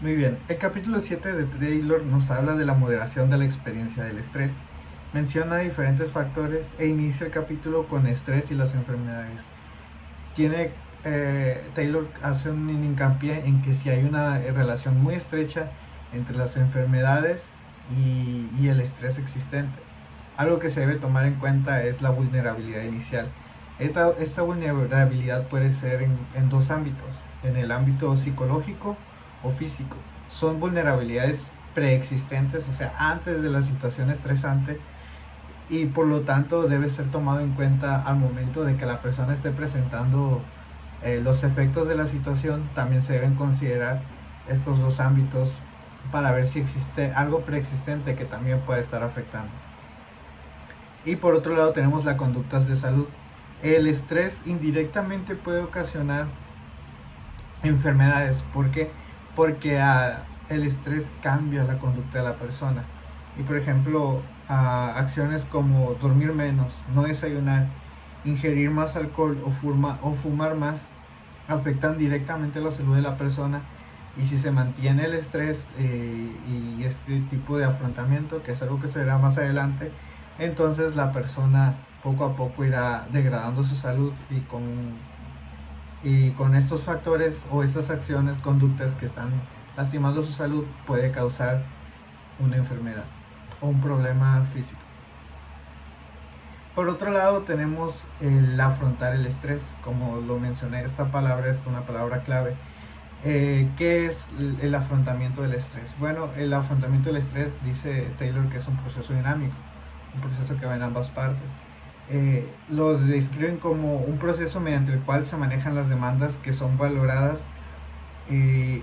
Muy bien, el capítulo 7 de Taylor nos habla de la moderación de la experiencia del estrés. Menciona diferentes factores e inicia el capítulo con estrés y las enfermedades. Taylor hace un hincapié en que si hay una relación muy estrecha entre las enfermedades y el estrés existente. Algo que se debe tomar en cuenta es la vulnerabilidad inicial. Esta vulnerabilidad puede ser en dos ámbitos, en el ámbito psicológico o físico. Son vulnerabilidades preexistentes, o sea, antes de la situación estresante, y por lo tanto debe ser tomado en cuenta al momento de que la persona esté presentando los efectos de la situación. También se deben considerar estos dos ámbitos para ver si existe algo preexistente que también puede estar afectando. Y por otro lado tenemos las conductas de salud. El estrés indirectamente puede ocasionar enfermedades. ¿Por qué? Porque el estrés cambia la conducta de la persona. Y por ejemplo, acciones como dormir menos, no desayunar, ingerir más alcohol o fumar más afectan directamente la salud de la persona. Y si se mantiene el estrés y este tipo de afrontamiento, que es algo que se verá más adelante, entonces la persona poco a poco irá degradando su salud, y con estos factores o estas acciones, conductas que están lastimando su salud, puede causar una enfermedad o un problema físico. Por otro lado tenemos el afrontar el estrés. Como lo mencioné, esta palabra es una palabra clave. ¿Qué es el afrontamiento del estrés? Bueno, el afrontamiento del estrés, dice Taylor, que es un proceso dinámico, un proceso que va en ambas partes. Lo describen como un proceso mediante el cual se manejan las demandas que son valoradas y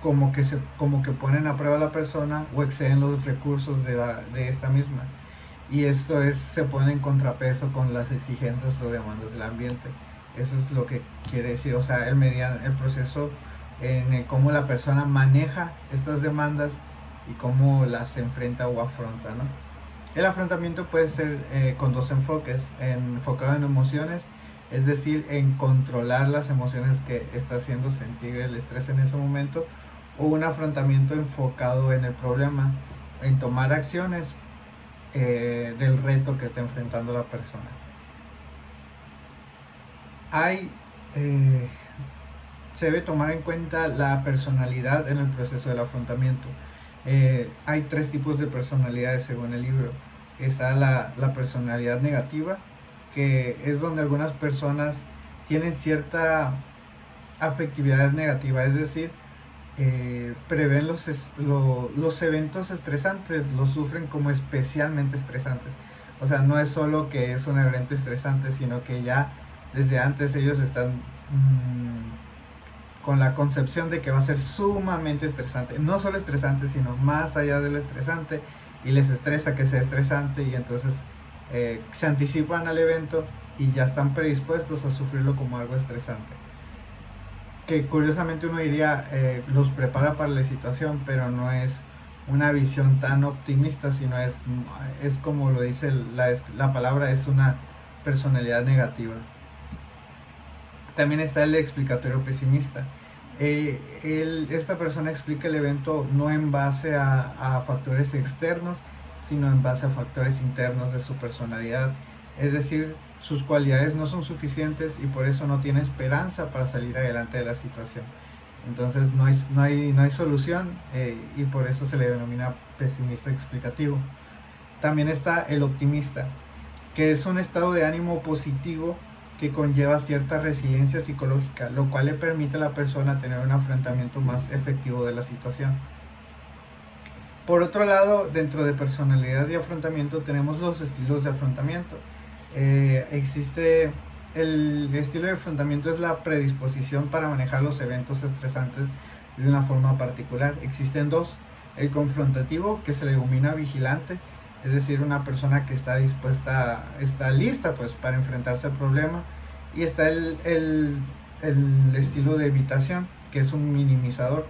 como que ponen a prueba a la persona o exceden los recursos de esta misma. Y se pone en contrapeso con las exigencias o demandas del ambiente. Eso es lo que quiere decir, o sea, el proceso en el cómo la persona maneja estas demandas y cómo las enfrenta o afronta, ¿no? El afrontamiento puede ser con dos enfoques: enfocado en emociones, es decir, en controlar las emociones que está haciendo sentir el estrés en ese momento, o un afrontamiento enfocado en el problema, en tomar acciones del reto que está enfrentando la persona. Se debe tomar en cuenta la personalidad en el proceso del afrontamiento. Hay tres tipos de personalidades según el libro. Está la personalidad negativa, que es donde algunas personas tienen cierta afectividad negativa, es decir, prevén los eventos estresantes, los sufren como especialmente estresantes. O sea, no es solo que es un evento estresante, sino que ya desde antes ellos están con la concepción de que va a ser sumamente estresante. No solo estresante, sino más allá de lo estresante, y les estresa que sea estresante, y entonces se anticipan al evento y ya están predispuestos a sufrirlo como algo estresante. Que curiosamente uno diría los prepara para la situación, pero no es una visión tan optimista, sino es como lo dice la palabra, es una personalidad negativa. También está el explicatorio pesimista. Esta persona explica el evento no en base a factores externos, sino en base a factores internos de su personalidad. Es decir, sus cualidades no son suficientes y por eso no tiene esperanza para salir adelante de la situación. Entonces no hay solución, y por eso se le denomina pesimista explicativo. También está el optimista, que es un estado de ánimo positivo que conlleva cierta resiliencia psicológica, lo cual le permite a la persona tener un afrontamiento más efectivo de la situación. Por otro lado, dentro de personalidad y afrontamiento tenemos los estilos de afrontamiento. Existe el estilo de afrontamiento, es la predisposición para manejar los eventos estresantes de una forma particular. Existen dos: el confrontativo, que se le denomina vigilante, es decir, una persona que está dispuesta, está lista pues para enfrentarse al problema. Y está el estilo de evitación, que es un minimizador,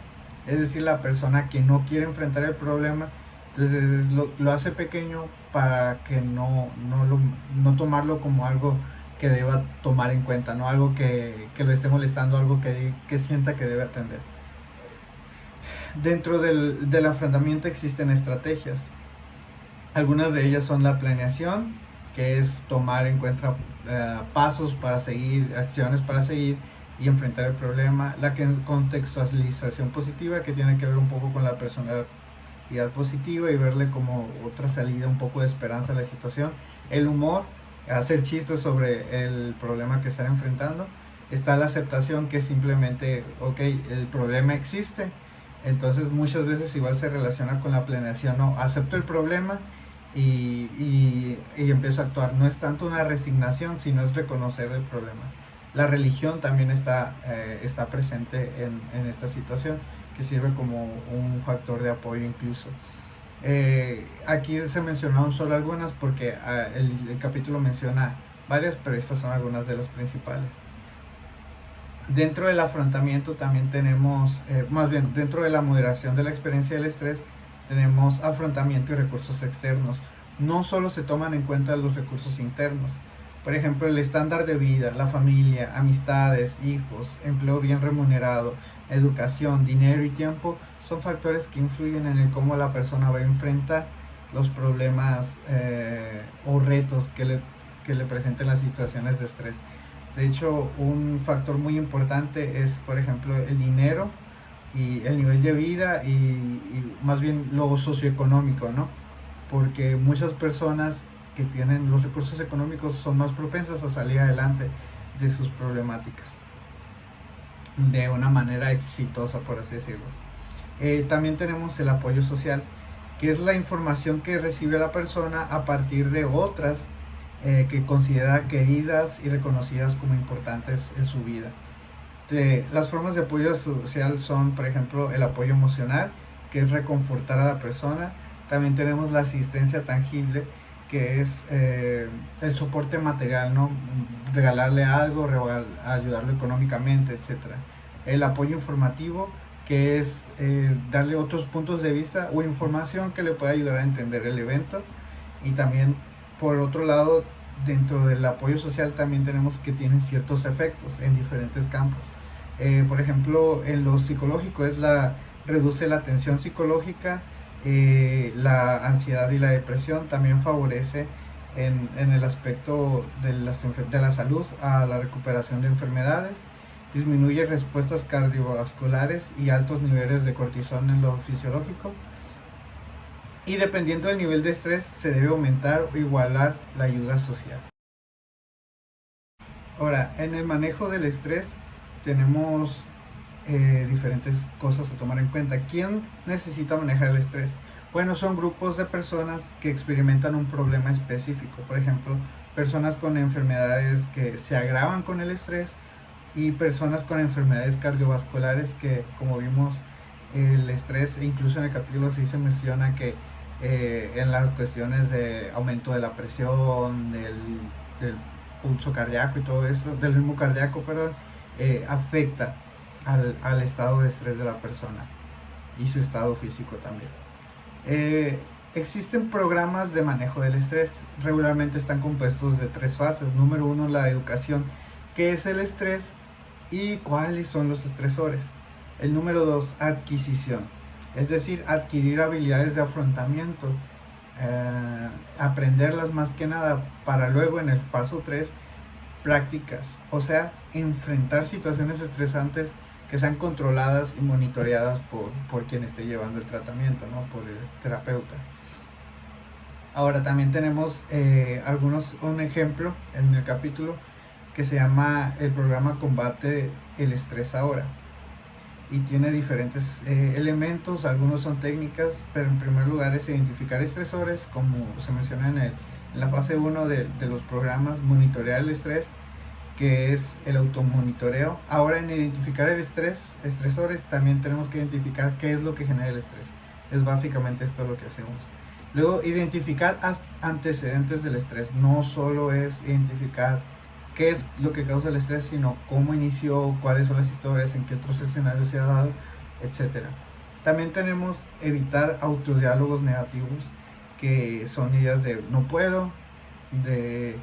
es decir, la persona que no quiere enfrentar el problema, entonces lo hace pequeño para que no tomarlo como algo que deba tomar en cuenta, no algo que lo esté molestando, algo que sienta que debe atender. Dentro del afrontamiento existen estrategias. Algunas de ellas son la planeación, que es tomar en cuenta pasos para seguir, acciones para seguir y enfrentar el problema. La contextualización positiva, que tiene que ver un poco con la personalidad positiva y verle como otra salida, un poco de esperanza a la situación. El humor, hacer chistes sobre el problema que están enfrentando. Está la aceptación, que es simplemente, ok, el problema existe, entonces muchas veces igual se relaciona con la planeación, no, acepto el problema y empiezo a actuar. No es tanto una resignación, sino es reconocer el problema. La religión también está presente en esta situación, que sirve como un factor de apoyo incluso. Aquí se mencionaron solo algunas porque el capítulo menciona varias, pero estas son algunas de las principales. Dentro del afrontamiento también tenemos, más bien dentro de la moderación de la experiencia del estrés, tenemos afrontamiento y recursos externos. No solo se toman en cuenta los recursos internos, por ejemplo el estándar de vida, la familia, amistades, hijos, empleo bien remunerado, educación, dinero y tiempo son factores que influyen en el cómo la persona va a enfrentar los problemas o retos que le presenten las situaciones de estrés. De hecho, un factor muy importante es, por ejemplo, el dinero y el nivel de vida y más bien lo socioeconómico, ¿no? Porque muchas personas que tienen los recursos económicos son más propensas a salir adelante de sus problemáticas de una manera exitosa, por así decirlo. También tenemos el apoyo social, que es la información que recibe la persona a partir de otras que considera queridas y reconocidas como importantes en su vida. Las formas de apoyo social son, por ejemplo, el apoyo emocional, que es reconfortar a la persona. También tenemos la asistencia tangible, que es el soporte material, ¿no? Regalarle algo, ayudarlo económicamente, etc. El apoyo informativo, que es darle otros puntos de vista o información que le pueda ayudar a entender el evento. Y también, por otro lado, dentro del apoyo social también tenemos que tienen ciertos efectos en diferentes campos. Por ejemplo, en lo psicológico reduce la tensión psicológica, la ansiedad y la depresión. También favorece en el aspecto de la salud a la recuperación de enfermedades. Disminuye respuestas cardiovasculares y altos niveles de cortisol en lo fisiológico. Y dependiendo del nivel de estrés se debe aumentar o igualar la ayuda social. Ahora, en el manejo del estrés tenemos diferentes cosas a tomar en cuenta. ¿Quién necesita manejar el estrés? Bueno, son grupos de personas que experimentan un problema específico. Por ejemplo, personas con enfermedades que se agravan con el estrés y personas con enfermedades cardiovasculares que, como vimos, el estrés, incluso en el capítulo sí se menciona que en las cuestiones de aumento de la presión, del pulso cardíaco y todo eso, del ritmo cardíaco, perdón, afecta al estado de estrés de la persona y su estado físico también. Existen programas de manejo del estrés. Regularmente están compuestos de 3 fases. Número 1, la educación. ¿Qué es el estrés y cuáles son los estresores? El número 2, adquisición. Es decir, adquirir habilidades de afrontamiento, aprenderlas más que nada para luego en el paso 3, prácticas. O sea, enfrentar situaciones estresantes que sean controladas y monitoreadas por quien esté llevando el tratamiento, ¿no? Por el terapeuta. Ahora también tenemos un ejemplo en el capítulo que se llama el programa Combate el Estrés Ahora. Y tiene diferentes elementos, algunos son técnicas, pero en primer lugar es identificar estresores, como se menciona en la fase 1 de los programas, monitorear el estrés, que es el automonitoreo. Ahora en identificar estresores, también tenemos que identificar qué es lo que genera el estrés. Es básicamente esto lo que hacemos. Luego, identificar antecedentes del estrés. No solo es identificar qué es lo que causa el estrés, sino cómo inició, cuáles son las historias, en qué otros escenarios se ha dado, etc. También tenemos evitar autodiálogos negativos, que son ideas de no puedo, de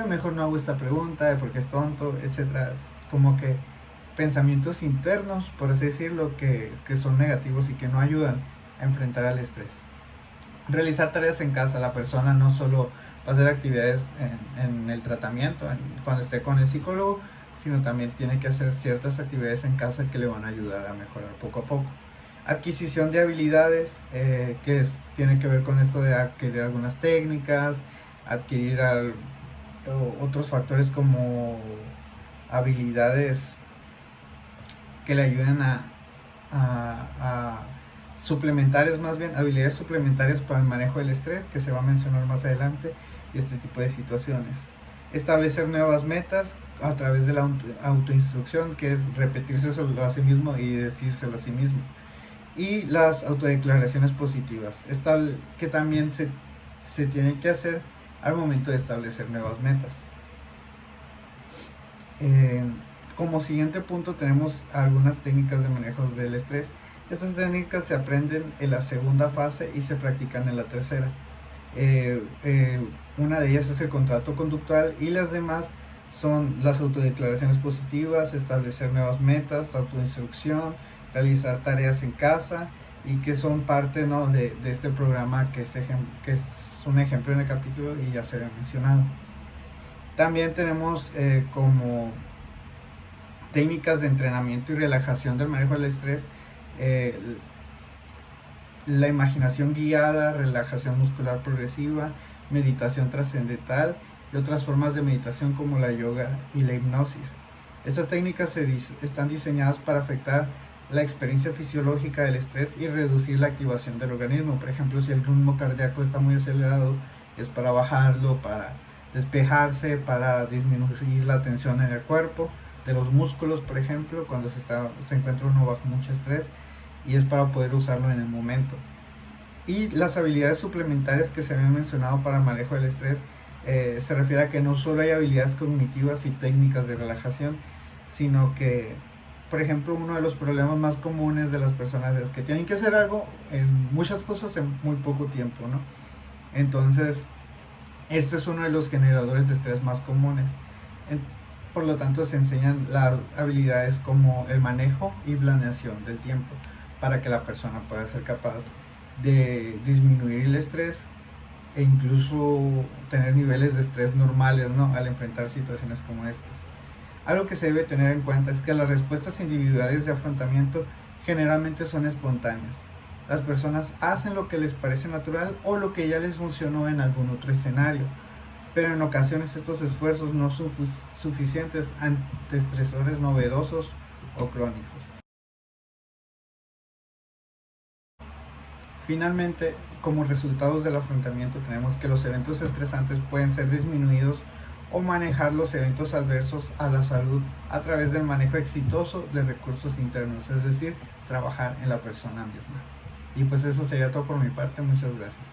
mejor no hago esta pregunta, porque es tonto, etc. Como que pensamientos internos, por así decirlo, que son negativos y que no ayudan a enfrentar al estrés. Realizar tareas en casa. La persona no solo va a hacer actividades en el tratamiento, cuando esté con el psicólogo, sino también tiene que hacer ciertas actividades en casa que le van a ayudar a mejorar poco a poco. Adquisición de habilidades, tiene que ver con esto de adquirir algunas técnicas, adquirir otros factores como habilidades que le ayuden a suplementarias, más bien habilidades suplementarias para el manejo del estrés, que se va a mencionar más adelante, y este tipo de situaciones. Establecer nuevas metas a través de la autoinstrucción, que es repetírselo a sí mismo y decírselo a sí mismo. Y las autodeclaraciones positivas, que también se tienen que hacer al momento de establecer nuevas metas. Como siguiente punto tenemos algunas técnicas de manejo del estrés. Estas técnicas se aprenden en la segunda fase y se practican en la tercera. Una de ellas es el contrato conductual y las demás son las autodeclaraciones positivas, establecer nuevas metas, autoinstrucción, realizar tareas en casa, y que son parte, ¿no?, de este programa que es un ejemplo en el capítulo y ya se había mencionado. También tenemos como técnicas de entrenamiento y relajación del manejo del estrés, la imaginación guiada, relajación muscular progresiva, meditación trascendental y otras formas de meditación como la yoga y la hipnosis. Estas técnicas están diseñadas para afectar la experiencia fisiológica del estrés y reducir la activación del organismo. Por ejemplo, si el ritmo cardíaco está muy acelerado, es para bajarlo, para despejarse, para disminuir la tensión en el cuerpo, de los músculos, por ejemplo, cuando se encuentra uno bajo mucho estrés, y es para poder usarlo en el momento. Y las habilidades suplementarias que se habían mencionado para el manejo del estrés, se refiere a que no solo hay habilidades cognitivas y técnicas de relajación, sino que, por ejemplo, uno de los problemas más comunes de las personas es que tienen que hacer algo en muchas cosas en muy poco tiempo, ¿no? Entonces, este es uno de los generadores de estrés más comunes. Por lo tanto, se enseñan las habilidades como el manejo y planeación del tiempo para que la persona pueda ser capaz de disminuir el estrés e incluso tener niveles de estrés normales, ¿no?, al enfrentar situaciones como estas. Algo que se debe tener en cuenta es que las respuestas individuales de afrontamiento generalmente son espontáneas. Las personas hacen lo que les parece natural o lo que ya les funcionó en algún otro escenario, pero en ocasiones estos esfuerzos no son suficientes ante estresores novedosos o crónicos. Finalmente, como resultados del afrontamiento, tenemos que los eventos estresantes pueden ser disminuidos o manejar los eventos adversos a la salud a través del manejo exitoso de recursos internos, es decir, trabajar en la persona misma. Y pues eso sería todo por mi parte. Muchas gracias.